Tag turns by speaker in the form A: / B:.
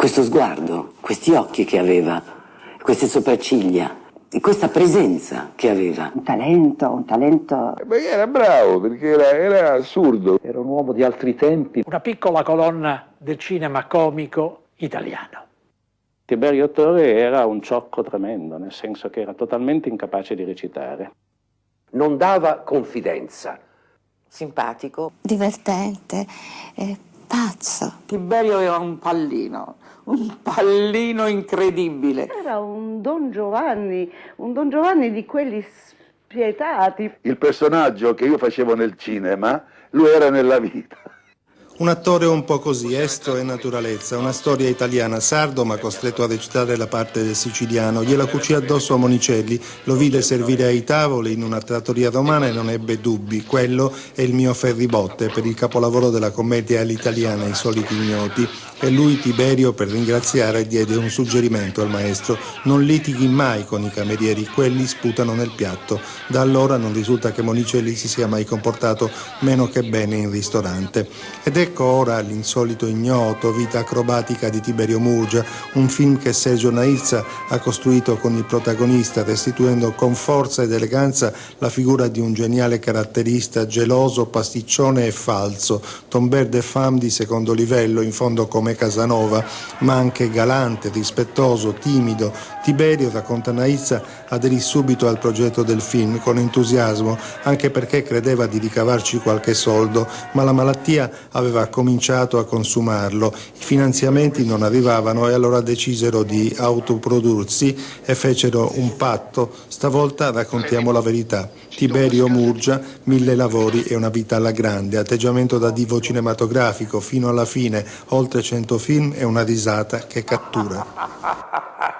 A: questo sguardo, questi occhi che aveva, queste sopracciglia, questa presenza che aveva.
B: Un talento.
C: Beh, era bravo perché era assurdo.
D: Era un uomo di altri tempi.
E: Una piccola colonna del cinema comico italiano.
F: Tiberio Torre era un ciocco tremendo, nel senso che era totalmente incapace di recitare.
G: Non dava confidenza.
H: Simpatico.
I: Divertente, pazzo.
H: Tiberio era un pallino incredibile.
B: Era un Don Giovanni di quelli spietati.
C: Il personaggio che io facevo nel cinema, lui era nella vita.
J: Un attore un po' così, estro e naturalezza, una storia italiana, sardo ma costretto a recitare la parte del siciliano. Gliela cucì addosso a Monicelli, lo vide servire ai tavoli in una trattoria romana e non ebbe dubbi. Quello è il mio ferribotte per il capolavoro della commedia all'italiana, I soliti ignoti. E lui, Tiberio, per ringraziare, diede un suggerimento al maestro: non litighi mai con i camerieri, quelli sputano nel piatto. Da allora non risulta che Monicelli si sia mai comportato meno che bene in ristorante. Ed ecco ora L'insolito ignoto, vita acrobatica di Tiberio Murgia, un film che Sergio Naizza ha costruito con il protagonista, restituendo con forza ed eleganza la figura di un geniale caratterista, geloso, pasticcione e falso, tombeur de femme di secondo livello, in fondo come Casanova, ma anche galante, rispettoso, timido. Tiberio, racconta Naizza, aderì subito al progetto del film con entusiasmo, anche perché credeva di ricavarci qualche soldo, ma la malattia aveva cominciato a consumarlo, i finanziamenti non arrivavano e allora decisero di autoprodursi e fecero un patto. Stavolta raccontiamo la verità. Tiberio Murgia, 1000 lavori e una vita alla grande, atteggiamento da divo cinematografico fino alla fine, oltre 100 film e una risata che cattura.